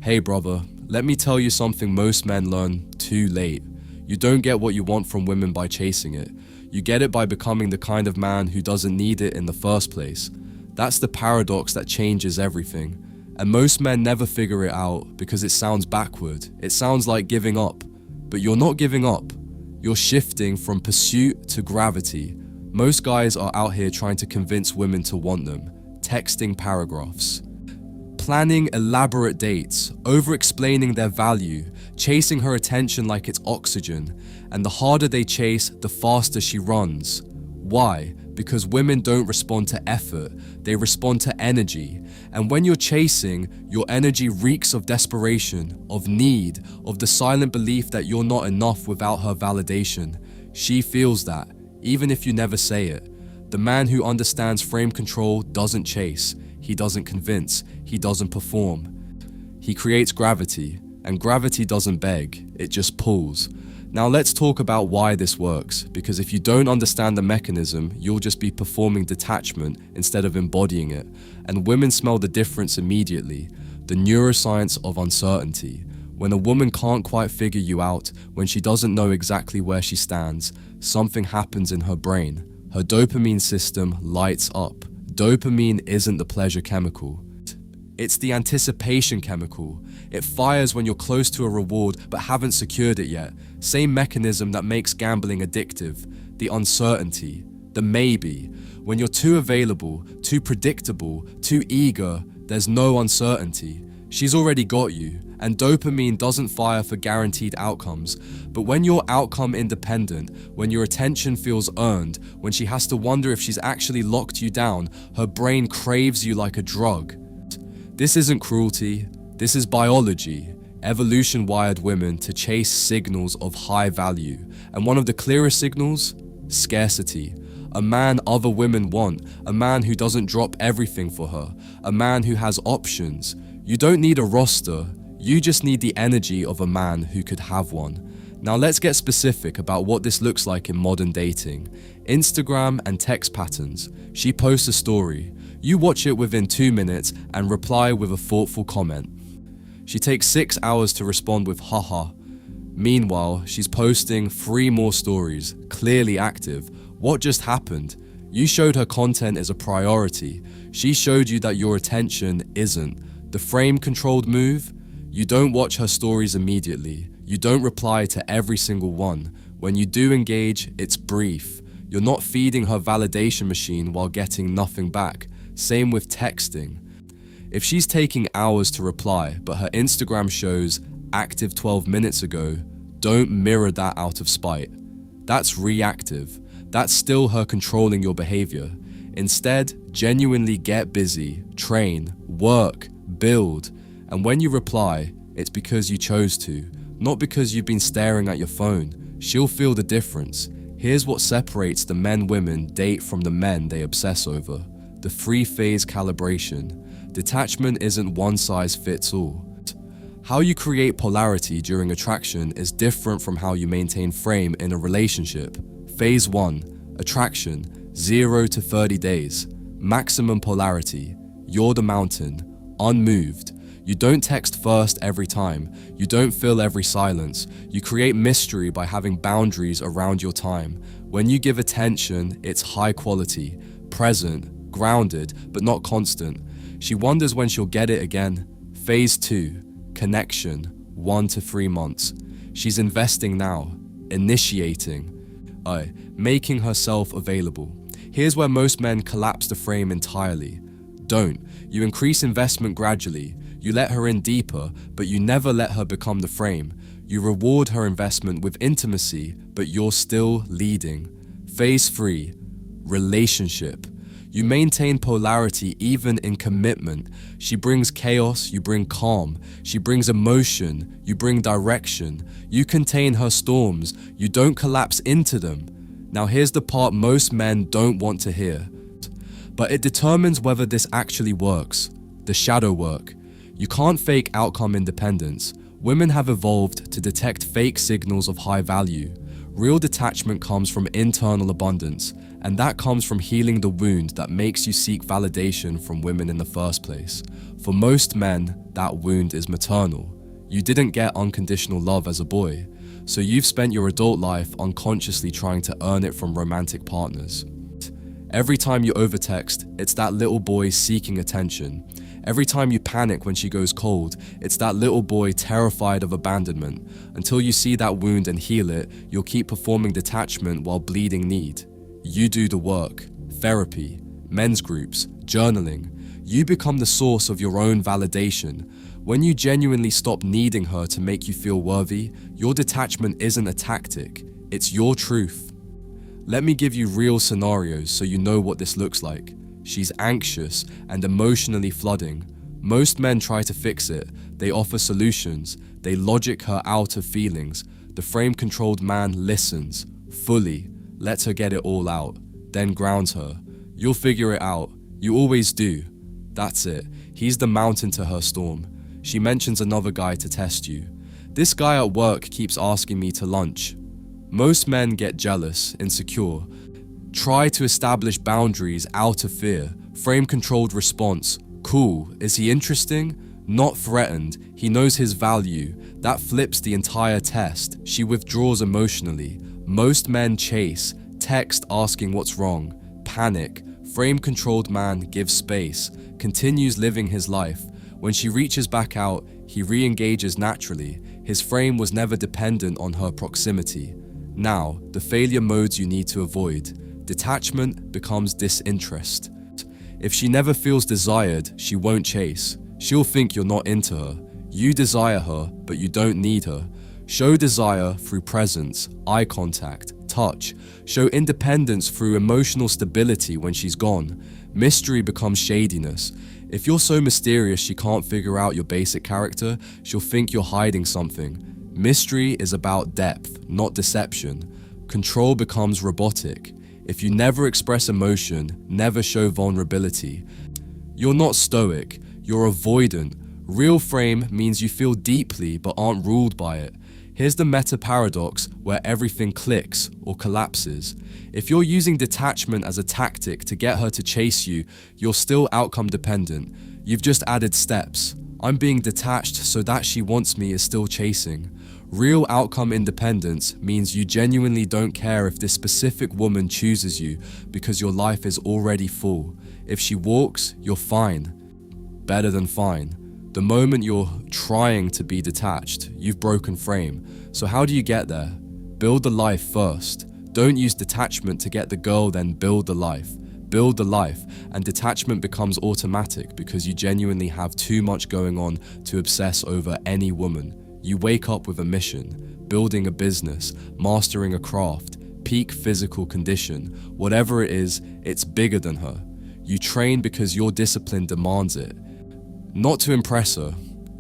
Hey brother, let me tell you something most men learn too late. You don't get what you want from women by chasing it. You get it by becoming the kind of man who doesn't need it in the first place. That's the paradox that changes everything. And most men never figure it out because it sounds backward. It sounds like giving up. But you're not giving up. You're shifting from pursuit to gravity. Most guys are out here trying to convince women to want them, texting paragraphs, planning elaborate dates, over-explaining their value, chasing her attention like it's oxygen, and the harder they chase, the faster she runs. Why? Because women don't respond to effort, they respond to energy. And when you're chasing, your energy reeks of desperation, of need, of the silent belief that you're not enough without her validation. She feels that, even if you never say it. The man who understands frame control doesn't chase, he doesn't convince, he doesn't perform. He creates gravity, and gravity doesn't beg, it just pulls. Now let's talk about why this works, because if you don't understand the mechanism, you'll just be performing detachment instead of embodying it. And women smell the difference immediately, the neuroscience of uncertainty. When a woman can't quite figure you out, when she doesn't know exactly where she stands, something happens in her brain. Her dopamine system lights up. Dopamine isn't the pleasure chemical. It's the anticipation chemical. It fires when you're close to a reward but haven't secured it yet. Same mechanism that makes gambling addictive. The uncertainty, the maybe. When you're too available, too predictable, too eager, there's no uncertainty. She's already got you, and dopamine doesn't fire for guaranteed outcomes. But when you're outcome independent, when your attention feels earned, when she has to wonder if she's actually locked you down, her brain craves you like a drug. This isn't cruelty, this is biology. Evolution wired women to chase signals of high value. And one of the clearest signals? Scarcity. A man other women want, a man who doesn't drop everything for her, a man who has options. You don't need a roster, you just need the energy of a man who could have one. Now let's get specific about what this looks like in modern dating. Instagram and text patterns. She posts a story. You watch it within 2 minutes and reply with a thoughtful comment. She takes 6 hours to respond with haha. Meanwhile, she's posting 3 more stories, clearly active. What just happened? You showed her content is a priority. She showed you that your attention isn't. The frame-controlled move? You don't watch her stories immediately. You don't reply to every single one. When you do engage, it's brief. You're not feeding her validation machine while getting nothing back. Same with texting. If she's taking hours to reply, but her Instagram shows active 12 minutes ago, don't mirror that out of spite. That's reactive. That's still her controlling your behavior. Instead, genuinely get busy, train, work, build. And when you reply, it's because you chose to, not because you've been staring at your phone. She'll feel the difference. Here's what separates the men women date from the men they obsess over. The 3-phase calibration. Detachment isn't one size fits all. How you create polarity during attraction is different from how you maintain frame in a relationship. Phase 1, attraction, 0 to 30 days. Maximum polarity. You're the mountain, unmoved. You don't text first every time. You don't fill every silence. You create mystery by having boundaries around your time. When you give attention, it's high quality, present, grounded, but not constant. She wonders when she'll get it again. Phase 2, connection, 1 to 3 months. She's investing now, initiating, making herself available. Here's where most men collapse the frame entirely. Don't. You increase investment gradually. You let her in deeper, but you never let her become the frame. You reward her investment with intimacy, but you're still leading. Phase 3, relationship. You maintain polarity even in commitment. She brings chaos, you bring calm. She brings emotion, you bring direction. You contain her storms, you don't collapse into them. Now here's the part most men don't want to hear. But it determines whether this actually works. The shadow work. You can't fake outcome independence. Women have evolved to detect fake signals of high value. Real detachment comes from internal abundance, And that comes from healing the wound that makes you seek validation from women in the first place. For most men, that wound is maternal. You didn't get unconditional love as a boy, so you've spent your adult life unconsciously trying to earn it from romantic partners. Every time you overtext, it's that little boy seeking attention. Every time you panic when she goes cold, it's that little boy terrified of abandonment. Until you see that wound and heal it, you'll keep performing detachment while bleeding need. You do the work, therapy, men's groups, journaling. You become the source of your own validation. When you genuinely stop needing her to make you feel worthy, your detachment isn't a tactic, it's your truth. Let me give you real scenarios so you know what this looks like. She's anxious and emotionally flooding. Most men try to fix it. They offer solutions. They logic her out of feelings. The frame-controlled man listens, fully, lets her get it all out, then grounds her. You'll figure it out. You always do. That's it. He's the mountain to her storm. She mentions another guy to test you. This guy at work keeps asking me to lunch. Most men get jealous, insecure, try to establish boundaries out of fear. Frame-controlled response. Cool. Is he interesting? Not threatened. He knows his value. That flips the entire test. She withdraws emotionally. Most men chase, text asking what's wrong, panic. Frame-controlled man gives space, continues living his life. When she reaches back out, he re-engages naturally. His frame was never dependent on her proximity. Now, the failure modes you need to avoid. Detachment becomes disinterest. If she never feels desired, she won't chase. She'll think you're not into her. You desire her, but you don't need her. Show desire through presence, eye contact, touch. Show independence through emotional stability when she's gone. Mystery becomes shadiness. If you're so mysterious she can't figure out your basic character, she'll think you're hiding something. Mystery is about depth, not deception. Control becomes robotic. If you never express emotion, never show vulnerability, you're not stoic, you're avoidant. Real frame means you feel deeply but aren't ruled by it. Here's the meta paradox where everything clicks or collapses. If you're using detachment as a tactic to get her to chase you, you're still outcome dependent. You've just added steps. I'm being detached so that she wants me is still chasing. Real outcome independence means you genuinely don't care if this specific woman chooses you because your life is already full. If she walks, you're fine. Better than fine. The moment you're trying to be detached, you've broken frame. So how do you get there? Build the life first. Don't use detachment to get the girl, then build the life. Build the life, and detachment becomes automatic because you genuinely have too much going on to obsess over any woman. You wake up with a mission, building a business, mastering a craft, peak physical condition. Whatever it is, it's bigger than her. You train because your discipline demands it, not to impress her.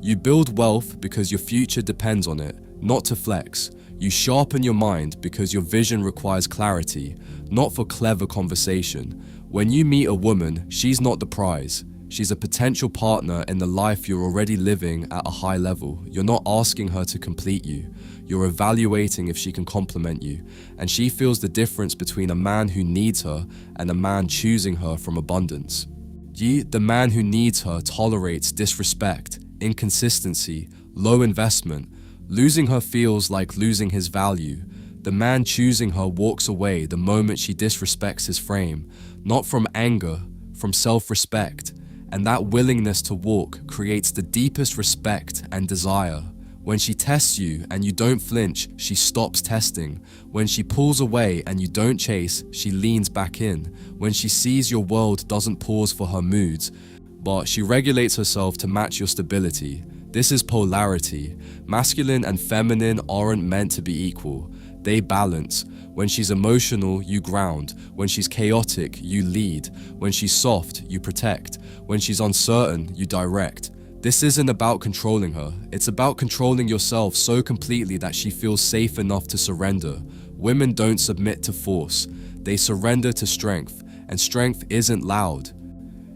You build wealth because your future depends on it, not to flex. You sharpen your mind because your vision requires clarity, not for clever conversation. When you meet a woman, she's not the prize. She's a potential partner in the life you're already living at a high level. You're not asking her to complete you. You're evaluating if she can complement you. And she feels the difference between a man who needs her and a man choosing her from abundance. The man who needs her tolerates disrespect, inconsistency, low investment. Losing her feels like losing his value. The man choosing her walks away the moment she disrespects his frame, not from anger, from self-respect. And that willingness to walk creates the deepest respect and desire. When she tests you and you don't flinch, she stops testing. When she pulls away and you don't chase, she leans back in. When she sees your world doesn't pause for her moods, but she regulates herself to match your stability. This is polarity. Masculine and feminine aren't meant to be equal. They balance. When she's emotional, you ground. When she's chaotic, you lead. When she's soft, you protect. When she's uncertain, you direct. This isn't about controlling her. It's about controlling yourself so completely that she feels safe enough to surrender. Women don't submit to force. They surrender to strength, and strength isn't loud.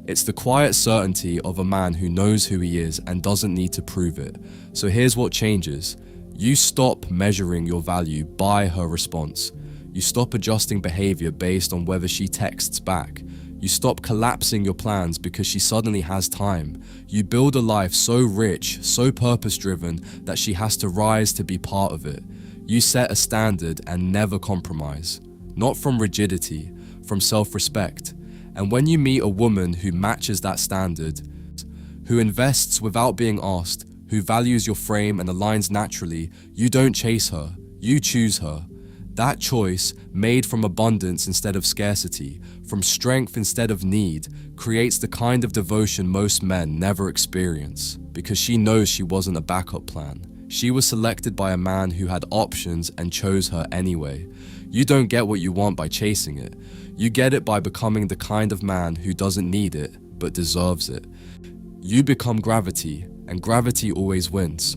It's the quiet certainty of a man who knows who he is and doesn't need to prove it. So here's what changes. You stop measuring your value by her response. You stop adjusting behavior based on whether she texts back. You stop collapsing your plans because she suddenly has time. You build a life so rich, so purpose-driven that she has to rise to be part of it. You set a standard and never compromise. Not from rigidity, from self-respect. And when you meet a woman who matches that standard, who invests without being asked, who values your frame and aligns naturally, you don't chase her, you choose her. That choice, made from abundance instead of scarcity, from strength instead of need, creates the kind of devotion most men never experience, because she knows she wasn't a backup plan. She was selected by a man who had options and chose her anyway. You don't get what you want by chasing it. You get it by becoming the kind of man who doesn't need it, but deserves it. You become gravity, and gravity always wins.